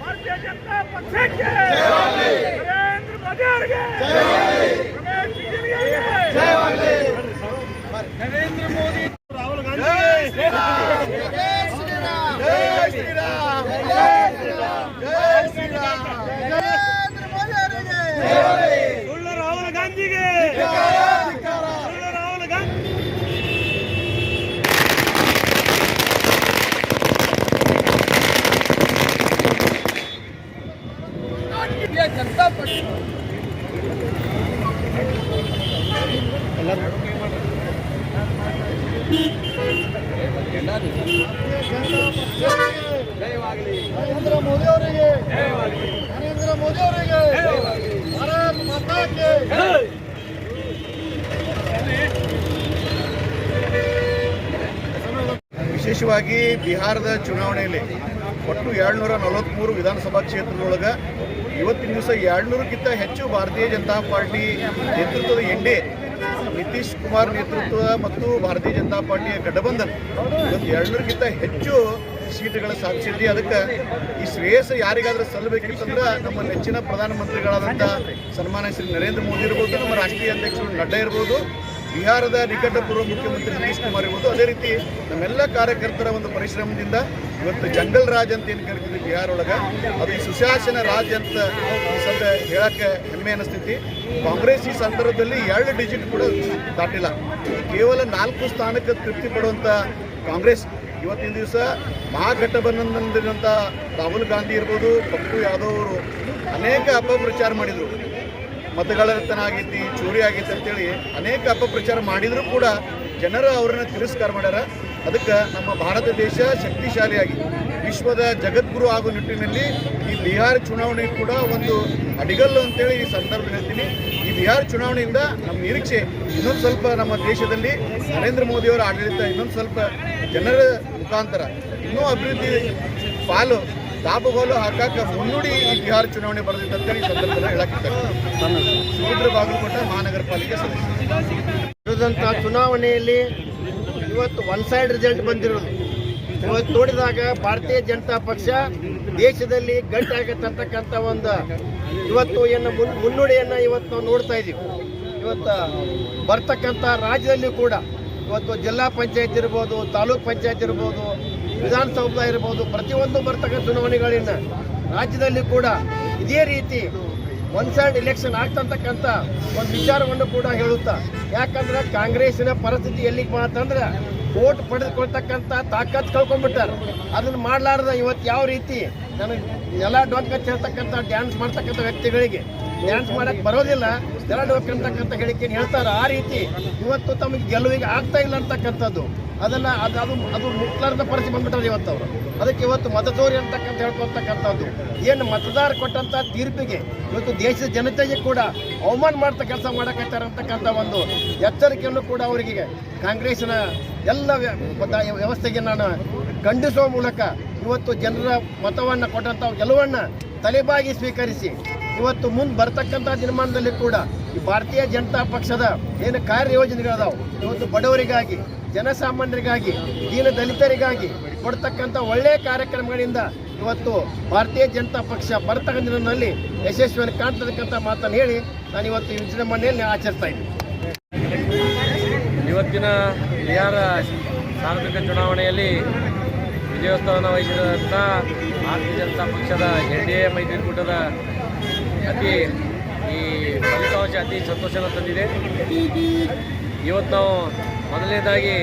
भारतीय जनता पक्षಕ್ಕೆ ನರೇಂದ್ರ ಮೋದಿ ಅವರಿಗೆ ನರೇಂದ್ರ ಮೋದಿ ರಾಹುಲ್ ಗಾಂಧಿ ಜೈ ಶ್ರೀರಾಮ್ ಜೈ ಶ್ರೀರಾಮ್ ಜೈ ಶ್ರೀರಾಮ್ ನರೇಂದ್ರ ಮೋದಿ ಅವರಿಗೆ ಸುಳ್ಳು ರಾಹುಲ್ ಗಾಂಧಿಗೆ ಸುಳ್ಳು ರಾಹುಲ್ ಗಾಂಧಿ जनता पार्टी नरेंद्र मोदी ಅವರಿಗೆ नरेंद्र मोदी ಅವರಿಗೆ ಭಾರತ್ ಮಾತಾ ಕಿ ವಿಶೇಷವಾಗಿ ಬಿಹಾರದ ಚುನಾವಣೆಯಲ್ಲಿ ಒಟ್ಟು 243 ವಿಧಾನಸಭಾ ಕ್ಷೇತ್ರದೊಳಗೆ ಇವತ್ತಿನ ದಿವಸ 200ಕ್ಕಿಂತ ಹೆಚ್ಚು ಭಾರತೀಯ ಜನತಾ ಪಾರ್ಟಿ ನೇತೃತ್ವದ ಎನ್ಡಿ ನಿತೀಶ್ ಕುಮಾರ್ ನೇತೃತ್ವ ಮತ್ತು ಭಾರತೀಯ ಜನತಾ ಪಾರ್ಟಿಯ ಗಠಬಂಧನ್ ಇವತ್ತು 200ಕ್ಕಿಂತ ಹೆಚ್ಚು ಸೀಟುಗಳ ಸಾಧಿಸಿದ್ವಿ. ಅದಕ್ಕೆ ಈ ಶ್ರೇಯಸ್ಸು ಯಾರಿಗಾದರೂ ಸಲ್ಲಬೇಕಿತ್ತಂದ್ರೆ ನಮ್ಮ ನೆಚ್ಚಿನ ಪ್ರಧಾನಮಂತ್ರಿಗಳಾದಂಥ ಸನ್ಮಾನ್ಯ ಶ್ರೀ ನರೇಂದ್ರ ಮೋದಿ ಇರ್ಬೋದು, ನಮ್ಮ ರಾಷ್ಟ್ರೀಯ ಅಧ್ಯಕ್ಷರು ನಡ್ಡಾ ಇರ್ಬೋದು, ಬಿಹಾರದ ನಿಕಟಪೂರ್ವ ಮುಖ್ಯಮಂತ್ರಿ ನಿತೀಶ್ ಕುಮಾರ್ ಇರ್ಬೋದು, ಅದೇ ರೀತಿ ನಮ್ಮೆಲ್ಲ ಕಾರ್ಯಕರ್ತರ ಒಂದು ಪರಿಶ್ರಮದಿಂದ ಇವತ್ತು ಜಂಗಲ್ ರಾಜ್ ಅಂತ ಏನು ಕರಿತೀವಿ ಬಿಹಾರ ಒಳಗೆ, ಅದು ಈ ಸುಶಾಸನ ರಾಜ್ ಅಂತ ಈ ಸಂದ ಹೇಳಕ್ಕೆ ಹೆಮ್ಮೆ ಅನ್ನಿಸ್ತೈತಿ. ಕಾಂಗ್ರೆಸ್ ಈ ಸಂದರ್ಭದಲ್ಲಿ 2 ಡಿಜಿಟ್ ಕೂಡ ದಾಟಿಲ್ಲ. ಕೇವಲ 4 ಸ್ಥಾನಕ್ಕೆ ತೃಪ್ತಿ ಪಡುವಂಥ ಕಾಂಗ್ರೆಸ್ ಇವತ್ತಿನ ದಿವಸ ಮಹಾಗಠಬಂಧನದಂಥ ರಾಹುಲ್ ಗಾಂಧಿ ಇರ್ಬೋದು, ಪಪ್ಪು ಯಾದವ್ ಅವರು ಅನೇಕ ಅಪಪ್ರಚಾರ ಮಾಡಿದರು. ಮತಗಳ್ಳತನ ಆಗೈತಿ, ಚೋರಿ ಆಗೈತಿ ಅಂತೇಳಿ ಅನೇಕ ಅಪಪ್ರಚಾರ ಮಾಡಿದರೂ ಕೂಡ ಜನರು ಅವರನ್ನು ತಿರಸ್ಕಾರ ಮಾಡ್ಯಾರ. ಅದಕ್ಕೆ ನಮ್ಮ ಭಾರತ ದೇಶ ಶಕ್ತಿಶಾಲಿಯಾಗಿ ವಿಶ್ವದ ಜಗದ್ಗುರು ಆಗೋ ನಿಟ್ಟಿನಲ್ಲಿ ಈ ಬಿಹಾರ ಚುನಾವಣೆ ಕೂಡ ಒಂದು ಅಡಿಗಲ್ಲು ಅಂತೇಳಿ ಈ ಸಂದರ್ಭ ಹೇಳ್ತೀನಿ. ಈ ಬಿಹಾರ ಚುನಾವಣೆಯಿಂದ ನಮ್ಮ ನಿರೀಕ್ಷೆ ಇನ್ನೊಂದು ಸ್ವಲ್ಪ ನಮ್ಮ ದೇಶದಲ್ಲಿ ನರೇಂದ್ರ ಮೋದಿಯವರ ಆಡಳಿತ ಇನ್ನೊಂದು ಸ್ವಲ್ಪ ಜನರ ಮುಖಾಂತರ ಇನ್ನೂ ಅಭಿವೃದ್ಧಿ ದಾಪಗೋಲು ಹಾಕಕ್ಕೆ ಮುನ್ನುಡಿ ಈ ಬಿಹಾರ ಚುನಾವಣೆ ಬರೆದಿತ್ತು ಅಂತೇಳಿ ಈ ಸಂದರ್ಭದಲ್ಲಿ ಹೇಳಕ್ಕಿದ್ದಾರೆ. ಸುಭದ್ರ ಬಾಗಲಕೋಟೆ ಮಹಾನಗರ ಪಾಲಿಕೆ ಸದಸ್ಯ ಚುನಾವಣೆಯಲ್ಲಿ ಇವತ್ತು ಒನ್ ಸೈಡ್ ರಿಸಲ್ಟ್ ಬಂದಿರೋದು ಇವತ್ತು ನೋಡಿದಾಗ ಭಾರತೀಯ ಜನತಾ ಪಕ್ಷ ದೇಶದಲ್ಲಿ ಗಟ್ಟಿಯಾಗತ್ತಕ್ಕಂಥ ಒಂದು ಇವತ್ತು ಏನು ಮುನ್ನುಡಿಯನ್ನು ಇವತ್ತು ನಾವು ನೋಡ್ತಾ ಇದ್ದೀವಿ. ಇವತ್ತು ಬರ್ತಕ್ಕಂಥ ರಾಜ್ಯದಲ್ಲಿ ಕೂಡ ಇವತ್ತು ಜಿಲ್ಲಾ ಪಂಚಾಯತ್ ಇರ್ಬೋದು, ತಾಲೂಕ್ ಪಂಚಾಯತ್ ಇರ್ಬೋದು, ವಿಧಾನಸೌಧ ಇರ್ಬೋದು, ಪ್ರತಿಯೊಂದು ಬರ್ತಕ್ಕಂಥ ಚುನಾವಣೆಗಳಿಂದ ರಾಜ್ಯದಲ್ಲಿ ಕೂಡ ಇದೇ ರೀತಿ ಒನ್ ಸೈಡ್ ಎಲೆಕ್ಷನ್ ಆಗ್ತಕ್ಕಂಥ ಒಂದು ವಿಚಾರವನ್ನು ಕೂಡ ಹೇಳುತ್ತಾ, ಯಾಕಂದ್ರೆ ಕಾಂಗ್ರೆಸ್ಸಿನ ಪರಿಸ್ಥಿತಿ ಎಲ್ಲಿಗೆ ಮಾತಂದ್ರೆ ವೋಟ್ ಪಡೆದುಕೊಳ್ತಕ್ಕಂಥ ತಾಕತ್ ಕಳ್ಕೊಂಡ್ಬಿಟ್ಟಾರೆ. ಅದನ್ನು ಮಾಡಲಾರ್ದ ಇವತ್ತು ಯಾವ ರೀತಿ ನನಗೆ ಎಲ್ಲ ಡೊಂಕ ಹೇಳ್ತಕ್ಕಂಥ ಡ್ಯಾನ್ಸ್ ಮಾಡ್ತಕ್ಕಂಥ ವ್ಯಕ್ತಿಗಳಿಗೆ ಡ್ಯಾನ್ಸ್ ಮಾಡೋಕ್ಕೆ ಬರೋದಿಲ್ಲ, ಎಲ್ಲ ಡೊಂಕ ಅಂತಕ್ಕಂಥ ಹೇಳಿಕೆಯನ್ನು ಹೇಳ್ತಾರೆ. ಆ ರೀತಿ ಇವತ್ತು ತಮಗೆ ಗೆಲುವಿಗೆ ಆಗ್ತಾ ಇಲ್ಲ ಅಂತಕ್ಕಂಥದ್ದು ಅದನ್ನು ಅದು ಮುಟ್ಲಾರದ ಪರಿಸ್ಥಿತಿ ಬಂದ್ಬಿಟ್ಟಾರೆ ಇವತ್ತು ಅವರು. ಅದಕ್ಕೆ ಇವತ್ತು ಮತದೋರಿ ಅಂತಕ್ಕಂಥ ಹೇಳ್ಕೊಳ್ತಕ್ಕಂಥದ್ದು ಏನು ಮತದಾರ ಕೊಟ್ಟಂಥ ತೀರ್ಪಿಗೆ ಇವತ್ತು ದೇಶದ ಜನತೆಗೆ ಕೂಡ ಅವಮಾನ ಮಾಡ್ತಾ ಕೆಲಸ ಮಾಡಕತ್ತಾರೆ ಅಂತಕ್ಕಂಥ ಒಂದು ಎಚ್ಚರಿಕೆಯನ್ನು ಕೂಡ ಅವರಿಗೆ ಕಾಂಗ್ರೆಸ್ಸಿನ ಎಲ್ಲ ವ್ಯವಸ್ಥೆಗೆ ನಾನು ಖಂಡಿಸುವ ಮೂಲಕ ಇವತ್ತು ಜನರ ಮತವನ್ನು ಕೊಟ್ಟಂಥ ಗೆಲುವನ್ನು ತಲೆಬಾಗಿ ಸ್ವೀಕರಿಸಿ ಇವತ್ತು ಮುಂದೆ ಬರ್ತಕ್ಕಂಥ ದಿನಮಾನದಲ್ಲಿ ಕೂಡ ಈ ಭಾರತೀಯ ಜನತಾ ಪಕ್ಷದ ಏನು ಕಾರ್ಯಯೋಜನೆಗಳದಾವು ಇವತ್ತು ಬಡವರಿಗಾಗಿ, ಜನಸಾಮಾನ್ಯರಿಗಾಗಿ, ದೀನ ದಲಿತರಿಗಾಗಿ ಕೊಡ್ತಕ್ಕಂಥ ಒಳ್ಳೆಯ ಕಾರ್ಯಕ್ರಮಗಳಿಂದ ಇವತ್ತು ಭಾರತೀಯ ಜನತಾ ಪಕ್ಷ ಬರ್ತಕ್ಕಂಥ ದಿನದಲ್ಲಿ ಯಶಸ್ವಿಯನ್ನು ಕಾಣ್ತಕ್ಕಂಥ ಮಾತನ್ನು ಹೇಳಿ ನಾನು ಇವತ್ತು ಈ ವಿಜೃಂಭಣೆಯಲ್ಲಿ ಆಚರಿಸ್ತಾ ಇದ್ದೀನಿ. ಇವತ್ತಿನ ಬಿಹಾರ ಸಾರ್ವತ್ರಿಕ ಚುನಾವಣೆಯಲ್ಲಿ ವಿಜಯೋತ್ಸವವನ್ನು ವಹಿಸಿದಂಥ ಭಾರತೀಯ ಜನತಾ ಪಕ್ಷದ NDA ಮೈತ್ರಿಕೂಟದ ಈ ಫಲಿತಾಂಶ ಅತಿ ಸಂತೋಷವನ್ನು ತಂದಿದೆ. ಇವತ್ತು ನಾವು ಮೊದಲನೇದಾಗಿ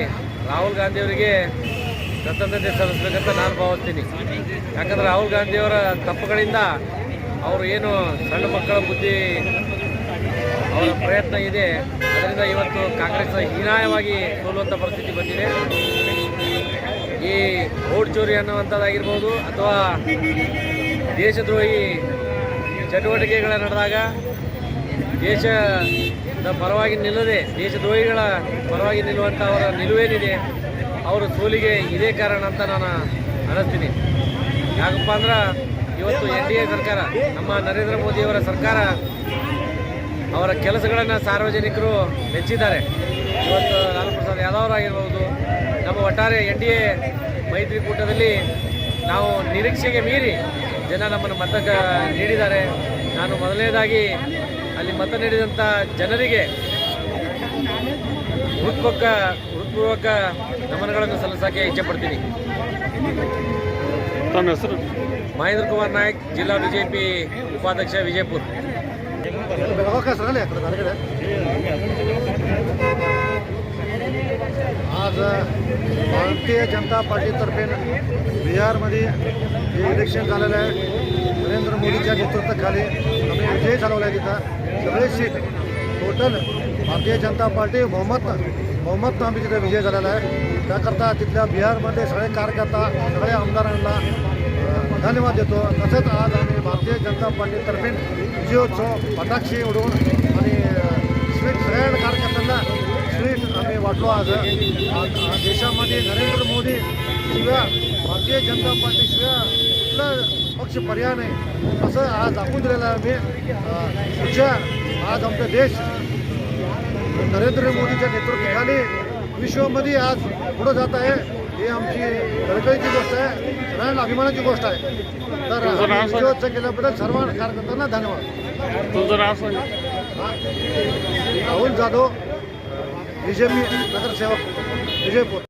ರಾಹುಲ್ ಗಾಂಧಿಯವರಿಗೆ ಕೃತಜ್ಞತೆ ಸಲ್ಲಿಸಬೇಕಂತ ನಾನು ಭಾವಿಸ್ತೀನಿ. ಯಾಕಂದರೆ ರಾಹುಲ್ ಗಾಂಧಿಯವರ ತಪ್ಪುಗಳಿಂದ ಅವರು ಏನು ಸಣ್ಣ ಮಕ್ಕಳ ಬುದ್ಧಿ ಅವರ ಪ್ರಯತ್ನ ಇದೆ, ಅದರಿಂದ ಇವತ್ತು ಕಾಂಗ್ರೆಸ್ ಹೀನಾಯವಾಗಿ ಸೋಲುವಂಥ ಪರಿಸ್ಥಿತಿ ಬಂದಿದೆ. ಈ ವೋಟ್ ಚೋರಿ ಅನ್ನುವಂಥದ್ದಾಗಿರ್ಬೋದು ಅಥವಾ ದೇಶದ್ರೋಹಿ ಚಟುವಟಿಕೆಗಳ ನಡೆದಾಗ ದೇಶದ ಪರವಾಗಿ ನಿಲ್ಲದೆ ದೇಶದ್ರೋಹಿಗಳ ಪರವಾಗಿ ನಿಲ್ಲುವಂಥ ಅವರ ನಿಲುವೇನಿದೆ, ಅವರ ಸೋಲಿಗೆ ಇದೇ ಕಾರಣ ಅಂತ ನಾನು ಅನ್ನಿಸ್ತೀನಿ. ಯಾಕಪ್ಪ ಅಂದ್ರೆ ಇವತ್ತು NDA ಸರ್ಕಾರ, ನಮ್ಮ ನರೇಂದ್ರ ಮೋದಿಯವರ ಸರ್ಕಾರ, ಅವರ ಕೆಲಸಗಳನ್ನು ಸಾರ್ವಜನಿಕರು ಮೆಚ್ಚಿದ್ದಾರೆ. ಇವತ್ತು ಲಾಲು ಪ್ರಸಾದ್ ಯಾದವ್ ಆಗಿರ್ಬೋದು, ನಮ್ಮ ಒಟ್ಟಾರೆ NDA ಮೈತ್ರಿಕೂಟದಲ್ಲಿ ನಾವು ನಿರೀಕ್ಷೆಗೆ ಮೀರಿ ಜನ ನಮ್ಮನ್ನು ಮತ ನೀಡಿದ್ದಾರೆ. ನಾನು ಮೊದಲನೇದಾಗಿ ಅಲ್ಲಿ ಮತ ನೀಡಿದಂಥ ಜನರಿಗೆ ಹೃತ್ಪೂರ್ವಕ ನಮನಗಳನ್ನು ಸಲ್ಲಿಸೋಕ್ಕೆ ಇಚ್ಛೆಪಡ್ತೀನಿ. ತಮ್ಮ ಹೆಸರು? महेंद्र कुमार नायक, जिला बीजेपी उपाध्यक्ष विजयपुर. आज भारतीय जनता पार्टीतर्फे बिहारमध्ये जे इलेक्शन झालेलं आहे, नरेंद्र मोदीच्या नेतृत्वाखाली आम्ही विजय झालेला आहे. तिथं सगळे seat total Bharatiya Janata party बहुमत आम्ही तिथे विजय झालेला आहे. त्याकरता तिथल्या बिहारमध्ये सगळे कार्यकर्ता, सगळ्या आमदारांना धन्यवाद देतो. तसंच आज आम्ही भारतीय जनता पार्टीतर्फे विजयोत्सव फटाक्षे उडवून आणि स्वीट सगळ्या कार्यकर्त्यांना स्वीट आम्ही वाटलो. आज देशामध्ये नरेंद्र मोदी शिवाय भारतीय जनता पार्टीशिवाय कुठला पक्ष पर्याय नाही असं आज दाखवून दिलेलं आहे. आम्ही पुढच्या आज आमचा देश नरेंद्र मोदीच्या नेतृत्वाखाली विश्वामध्ये आज पुढं जात आहे. ही आमची कळकळीची गोष्ट आहे, सगळ्यांना अभिमानाची गोष्ट आहे. तर विजयोत्सव केल्याबद्दल सर्व कार्यकर्त्यांना धन्यवाद. तुमचं नाव सांगा. राहुल जाधव, बीजेपी नगरसेवक, विजयपूर.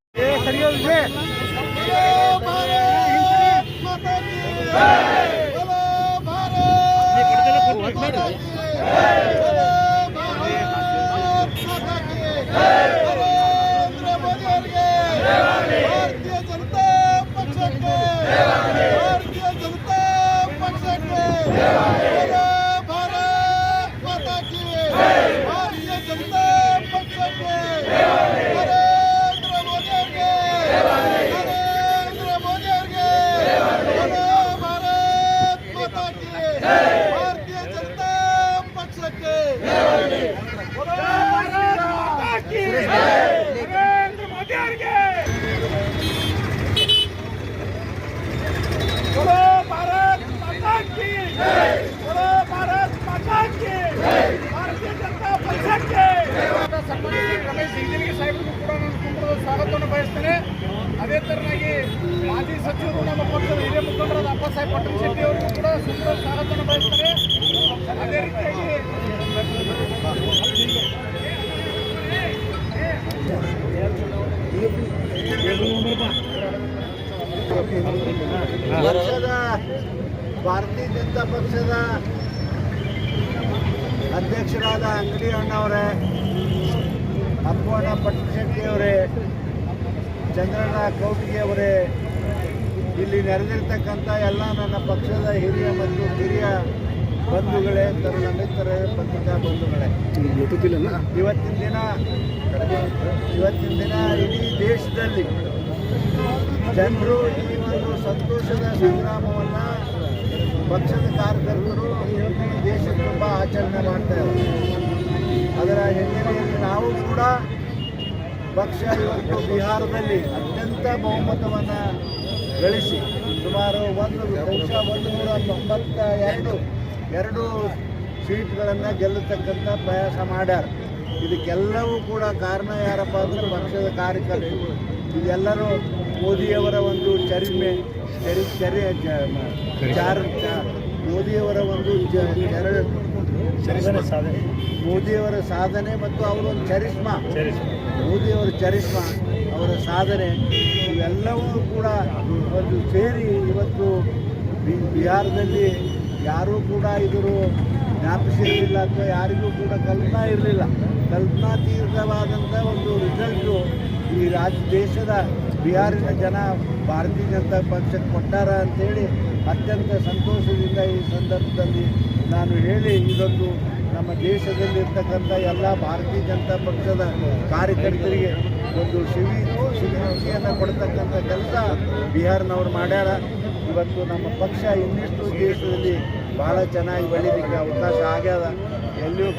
ಸ್ವಾಗತವನ್ನು ಬಯಸ್ತೇನೆ. ಅದೇ ತರನಾಗಿ ಮಾಜಿ ಸಚಿವರು ನಮ್ಮ ಪಕ್ಷದ ಹಿರಿಯ ಮುಖಂಡರಾದ ಅಪ್ಪಸಾಹೇಬ್ ಪಟೇಲ್ ಶೆಟ್ಟಿ ಅವರಿಗೂ ಕೂಡ ಸುಂದರ ಸ್ವಾಗತವನ್ನು ಬಯಸ್ತೇನೆ. ಅದೇ ರೀತಿಯಾಗಿ ಪಕ್ಷದ ಭಾರತೀಯ ಜನತಾ ಪಕ್ಷದ ಅಧ್ಯಕ್ಷರಾದ ಅಂಗಡಿ ಅಣ್ಣವರೇ, ಅಪ್ಪಣ್ಣ ಪಟೇಲ್ ಶೆಟ್ಟಿ ಅವರೇ, ಚಂದ್ರಣ್ಣ ಕೌಟಿಗೆ ಅವರೇ, ಇಲ್ಲಿ ನೆರೆದಿರ್ತಕ್ಕಂಥ ಎಲ್ಲ ನನ್ನ ಪಕ್ಷದ ಹಿರಿಯ ಮತ್ತು ಕಿರಿಯ ಬಂಧುಗಳೇ, ತರುಣ ಮಿತ್ರರೇ, ಪತ್ರಿಕಾ ಬಂಧುಗಳೇ, ಇವತ್ತಿನ ದಿನ ಇಡೀ ದೇಶದಲ್ಲಿ ಜನರು ಈ ಒಂದು ಸಂತೋಷದ ಸಂಗ್ರಾಮವನ್ನು ಪಕ್ಷದ ಕಾರ್ಯಕರ್ತರು ಇಡೀ ದೇಶ ತುಂಬ ಆಚರಣೆ ಮಾಡ್ತಾ ಇದ್ದಾರೆ. ಅದರ ಹಿನ್ನೆಲೆಯಲ್ಲಿ ನಾವು ಕೂಡ ಪಕ್ಷ ಇವತ್ತು ಬಿಹಾರದಲ್ಲಿ ಅತ್ಯಂತ ಬಹುಮತವನ್ನು ಗಳಿಸಿ ಸುಮಾರು 192 ಸೀಟ್ಗಳನ್ನು ಗೆಲ್ಲತಕ್ಕಂಥ ಪ್ರಯಾಸ ಮಾಡ್ಯಾರ. ಇದಕ್ಕೆಲ್ಲವೂ ಕೂಡ ಕಾರಣ ಯಾರಪ್ಪ ಅಂದರೆ ಪಕ್ಷದ ಕಾರ್ಯಕರ್ತರು. ಇದೆಲ್ಲರೂ ಮೋದಿಯವರ ಒಂದು ಚರಿಮೆ, ಮೋದಿಯವರ ಒಂದು ಮೋದಿಯವರ ಸಾಧನೆ ಮತ್ತು ಅವರೊಂದು ಮೋದಿಯವರ ಚರಿಸ್ಮಾ, ಅವರ ಸಾಧನೆ, ಇವೆಲ್ಲವೂ ಕೂಡ ಒಂದು ಸೇರಿ ಇವತ್ತು ಬಿಹಾರದಲ್ಲಿ ಯಾರೂ ಕೂಡ ಇವರು ಜ್ಞಾಪಿಸಿರಲಿಲ್ಲ ಅಥವಾ ಯಾರಿಗೂ ಕೂಡ ಕಲ್ಪನಾತೀತವಾದಂಥ ಒಂದು ರಿಸಲ್ಟು ಈ ದೇಶದ ಬಿಹಾರಿನ ಜನ ಭಾರತೀಯ ಜನತಾ ಪಕ್ಷಕ್ಕೆ ಕೊಟ್ಟಾರ ಅಂಥೇಳಿ ಅತ್ಯಂತ ಸಂತೋಷದಿಂದ ಈ ಸಂದರ್ಭದಲ್ಲಿ ನಾನು ಹೇಳಿ, ಇದೊಂದು ನಮ್ಮ ದೇಶದಲ್ಲಿರ್ತಕ್ಕಂಥ ಎಲ್ಲ ಭಾರತೀಯ ಜನತಾ ಪಕ್ಷದ ಕಾರ್ಯಕರ್ತರಿಗೆ ಒಂದು ಸಿಹಿಯನ್ನು ಕೊಡ್ತಕ್ಕಂಥ ಕೆಲಸ ಬಿಹಾರ್ನವ್ರು ಮಾಡ್ಯಾರ. ಇವತ್ತು ನಮ್ಮ ಪಕ್ಷ ಇನ್ನಿಷ್ಟು ದೇಶದಲ್ಲಿ ಭಾಳ ಚೆನ್ನಾಗಿ ಬೆಳೀಲಿಕ್ಕೆ ಅವಕಾಶ ಆಗ್ಯದ. ಎಲ್ಲಿಯೂ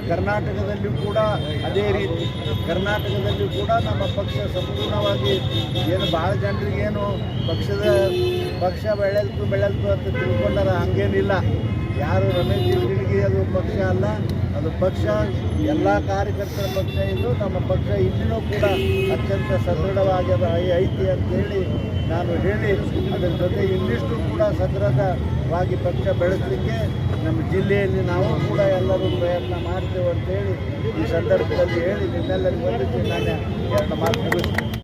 ಕರ್ನಾಟಕದಲ್ಲಿಯೂ ಕೂಡ ಅದೇ ರೀತಿ, ಕರ್ನಾಟಕದಲ್ಲಿಯೂ ಕೂಡ ನಮ್ಮ ಪಕ್ಷ ಸಂಪೂರ್ಣವಾಗಿ ಏನು ಭಾಳ ಜನರಿಗೇನು ಪಕ್ಷ ಬೆಳೆಲ್ತು ಅಂತ ತಿಳ್ಕೊಂಡಾರ, ಹಂಗೇನಿಲ್ಲ. ಯಾರು ರಮೇಶ್ ಜಿಗಜಿಣಗಿ ಅದು ಪಕ್ಷ ಅಲ್ಲ, ಅದು ಪಕ್ಷ ಎಲ್ಲ ಕಾರ್ಯಕರ್ತರ ಪಕ್ಷ ಇದ್ದು ನಮ್ಮ ಪಕ್ಷ ಇನ್ನೂ ಕೂಡ ಅತ್ಯಂತ ಸದೃಢವಾಗಿ ಐತಿ ಅಂತೇಳಿ ನಾನು ಹೇಳಿ ಅದರ ಜೊತೆ ಇನ್ನಿಷ್ಟು ಕೂಡ ಸದೃಢವಾಗಿ ಪಕ್ಷ ಬೆಳೆಸಲಿಕ್ಕೆ ನಮ್ಮ ಜಿಲ್ಲೆಯಲ್ಲಿ ನಾವು ಕೂಡ ಎಲ್ಲರೂ ಪ್ರಯತ್ನ ಮಾಡ್ತೇವೆ ಅಂತೇಳಿ ಈ ಸಂದರ್ಭದಲ್ಲಿ ಹೇಳಿ ನಿಮ್ಮೆಲ್ಲರಿಗೂ ನಾನು ಎರಡು ಮಾತು ಮುಗಿಸ್ತೀನಿ.